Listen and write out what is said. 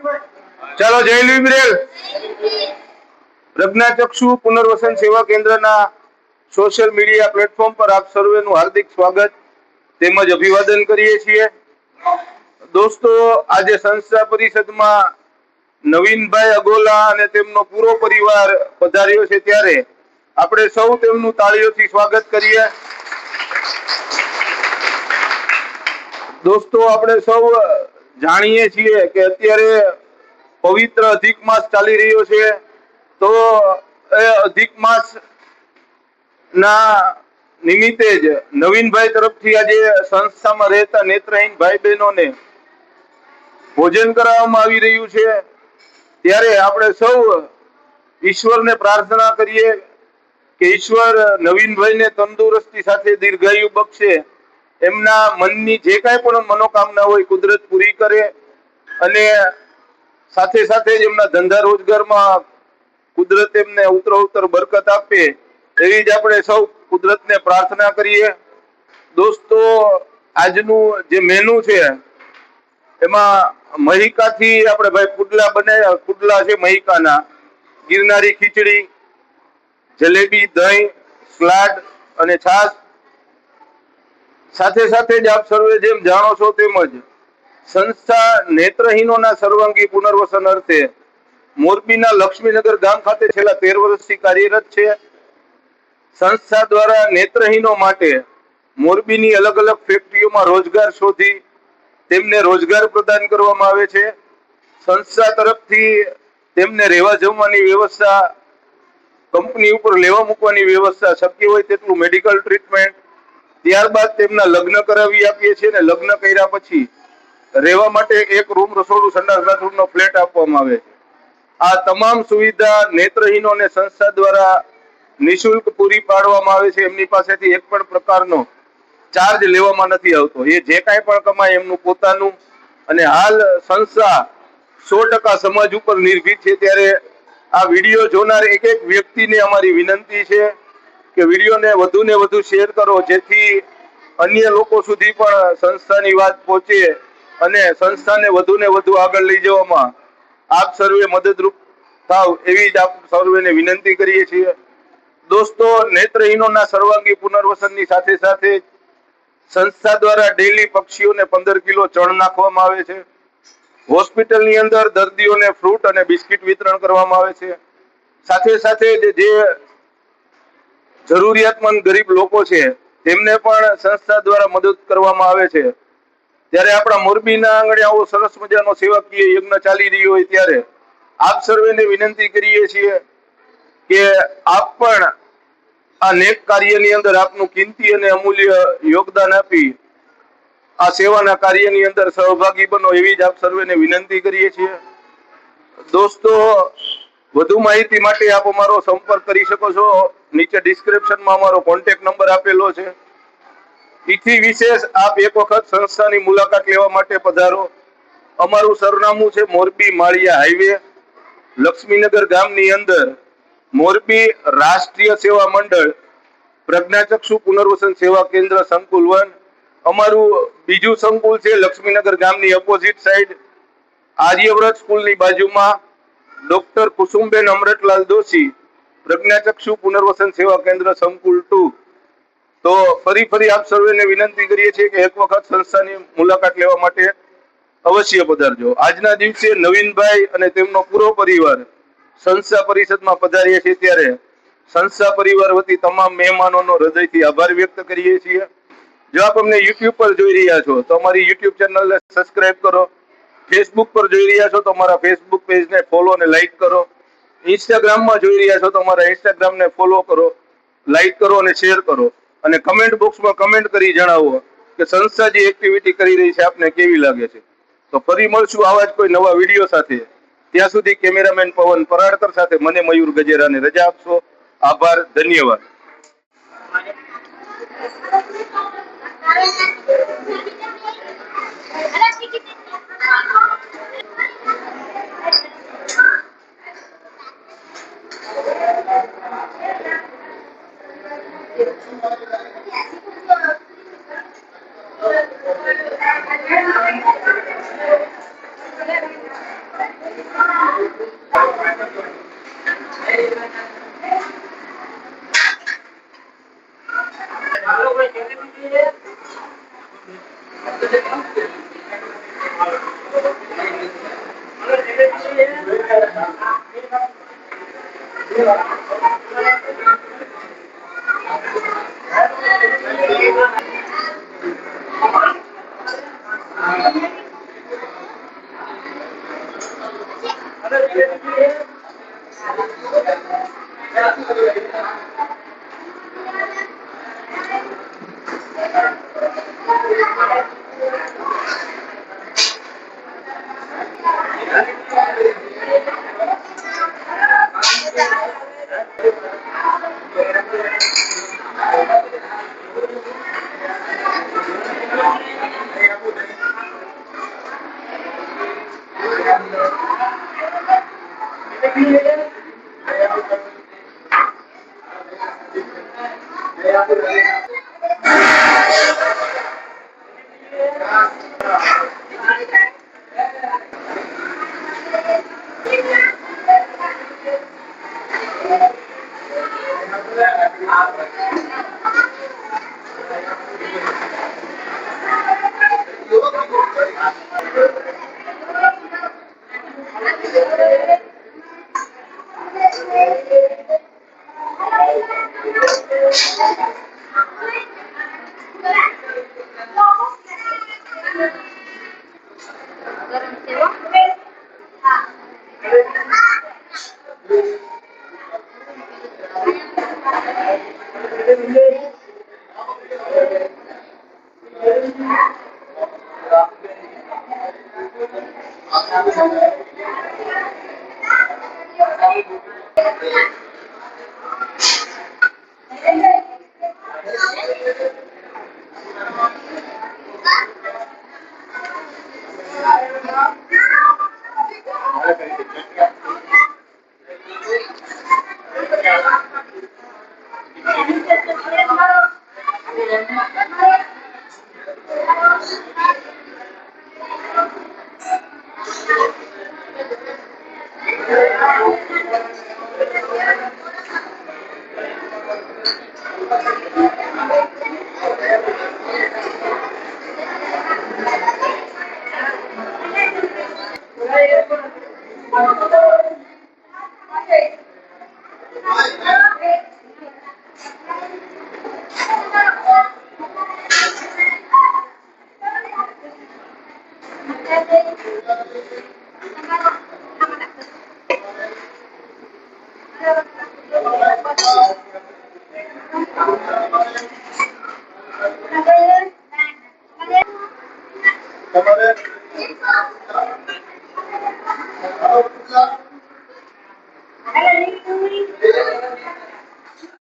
ચાલો જય લીબરેલ પ્રજ્ઞાચક્ષુ પુનર્વસન સેવા કેન્દ્રના સોશિયલ મીડિયા પ્લેટફોર્મ પર આપ સર્વેનું હાર્દિક સ્વાગત તેમજ અભિવાદન કરીએ છીએ। દોસ્તો, આજે સંસ્થા પરિષદમાં નવીનભાઈ અગોલા અને તેમનો પૂરો પરિવાર પધાર્યો છે, ત્યારે આપણે સૌ તેમનું તાળીઓથી સ્વાગત કરીએ। દોસ્તો, આપણે સૌ જાણીએ છીએ કે અત્યારે પવિત્ર અધિક માસ ચાલી રહ્યો છે, તો એ અધિક માસ ના નિમિત્તે જ નવીનભાઈ તરફથી આજે સંસ્થામાં રહેતા નેત્રહીન ભાઈ બહેનોને ભોજન કરાવવામાં આવી રહ્યું છે। ત્યારે આપણે સૌ ઈશ્વરને પ્રાર્થના કરીએ કે ઈશ્વર નવીનભાઈને તંદુરસ્તી સાથે દીર્ઘાયુ બક્ષે, એમના મનની જે કાંઈ પણ મનોકામના હોય કુદરત પૂરી કરે, અને સાથે સાથે જ એમના ધંધા રોજગારમાં કુદરત એમને ઉત્તરોત્તર બરકત આપે, એવી જ આપણે સૌ કુદરતને પ્રાર્થના કરીએ। દોસ્તો, આજનું જે મેનુ છે એમાં મહિકાથી આપણે ભાઈ પુડલા છે, મહિકાના ગિરનારી ખીચડી, જલેબી, દહીં, સલાડ અને છાશ। સાથે સાથે જ આપ સર્વે જેમ જાણો છો તેમજ સંસ્થા નેત્રહીનોના સર્વાંગી પુનર્વસન અર્થે મોરબીના લક્ષ્મીનગર ગામ ખાતે છેલ્લા 13 વર્ષથી કાર્યરત છે। સંસ્થા દ્વારા નેત્રહીનો માટે મોરબીની અલગ અલગ ફેક્ટરીઓમાં રોજગાર શોધી તેમને રોજગાર પ્રદાન કરવામાં આવે છે। સંસ્થા તરફથી તેમને રહેવા જમવાની વ્યવસ્થા, કંપની ઉપર લેવા મૂકવાની વ્યવસ્થા, શક્ય હોય તેટલું મેડિકલ ટ્રીટમેન્ટ, ત્યારબાદ તેમના લગ્ન કરાવી આપીએ છીએ, અને લગ્ન કર્યા પછી રહેવા માટે એક રૂમ, રસોડું, સંડાસ, બાથરૂમનો ફ્લેટ આપવામાં આવે છે। આ તમામ સુવિધા નેત્રહીનોને સંસ્થા દ્વારા નિઃશુલ્ક પૂરી પાડવામાં આવે છે। એમની પાસેથી એક પણ પ્રકારનો ચાર્જ લેવામાં નથી આવતો। એ જે કાંઈ પણ કમાય એમનું પોતાનું, અને હાલ સંસ્થા 100% સમાજ ઉપર નિર્ભીત છે। ત્યારે આ વિડીયો જોનાર એક એક વ્યક્તિને અમારી વિનંતી છે કે વિડીયોને વધુ ને વધુ શેર કરો, જેથી અન્ય લોકો સુધી પણ સંસ્થાની વાત પહોંચે અને સંસ્થાને વધુ ને વધુ આગળ લઈ જવામાં આપ સર્વે મદદરૂપ થાવ, એવી જ આપ સર્વેને વિનંતી કરીએ છીએ। દોસ્તો, નેત્રહીનોના સર્વાંગી પુનર્વસનની સાથે સાથે સંસ્થા દ્વારા ડેઈલી પક્ષીઓને 15 કિલો ચણ નાખવામાં આવે છે। હોસ્પિટલની અંદર દર્દીઓને ફ્રૂટ અને બિસ્કિટ વિતરણ કરવામાં આવે છે। સાથે સાથે જે જરૂરિયાતમંદ ગરીબ લોકો છે તેમને પણ સંસ્થા દ્વારા મદદ કરવામાં આવે છે। ત્યારે આપણા મોરબીના આંગણે આવો સરસ મજાનો સેવાકીય યજ્ઞ ચાલી રહ્યો હોય ત્યારે આપ સર્વેને વિનંતી કરીએ છીએ કે આપ પણ આ નેક કાર્યની અંદર આપનું કિંમતી અને અમૂલ્ય યોગદાન આપી આ સેવાના કાર્યની અંદર સહભાગી બનો, એવી જ આપ સર્વેને વિનંતી કરીએ છીએ। દોસ્તો, વધુ માહિતી માટે આપ અમારો સંપર્ક કરી શકો છો। નીચે ડિસ્ક્રિપ્શનમાં અમારો કોન્ટેક્ટ નંબર આપેલો છે। એથી વિશેષ આપ એક વખત સંસ્થાની મુલાકાત લેવા માટે પધારો। અમારું સરનામું છે મોરબી માળિયા હાઈવે, લક્ષ્મીનગર ગામની અંદર મોરબી રાષ્ટ્રીય સેવા મંડળ પ્રજ્ઞાચક્ષુ પુનર્વસન સેવા કેન્દ્ર સંકુલ 1। અમારું બીજું સંકુલ છે લક્ષ્મીનગર ગામની અપોઝિટ સાઈડ આર્યવ્રત સ્કૂલની બાજુમાં ડોક્ટર કુસુમબેન અમૃતલાલ દોશી પ્રજ્ઞાચક્ષુ પુનર્વસન સેવા કેન્દ્ર સંકુલ 2। તો ફરી આપ સર્વેને વિનંતી કરીએ છીએ કે એક વખત સંસ્થાની મુલાકાત લેવા માટે અવશ્ય પધારજો। આજના દિવસે નવીનભાઈ અને તેમનો પૂરો પરિવાર સંસ્થા પરિષદમાં પધાર્યા છે, ત્યારે સંસ્થા પરિવાર વતી તમામ મહેમાનોનો હૃદયથી આભાર વ્યક્ત કરીએ છીએ। જો આપ અમને યુટ્યુબ પર જોઈ રહ્યા છો તો અમારી યુટ્યુબ ચેનલને સબસ્ક્રાઇબ કરો, ફેસબુક પર જોઈ રહ્યા છો તો અમારા ફેસબુક પેજને ફોલો અને લાઈક કરો, ઇન્સ્ટાગ્રામમાં જોઈ રહ્યા છો તો અમારા ઇન્સ્ટાગ્રામને ફોલો કરો, લાઈક કરો અને શેર કરો, અને કમેન્ટ બોક્સમાં કમેન્ટ કરી જણાવો કે સંસ્થા જે એક્ટિવિટી કરી રહી છે આપને કેવી લાગે છે। તો ફરી મળશું આવા જ કોઈ નવા વિડીયો સાથે। ત્યાં સુધી કેમેરામેન પવન પરાડકર સાથે મને મયુર ગજેરાને રજા આપશો। આભાર, ધન્યવાદ। તમારે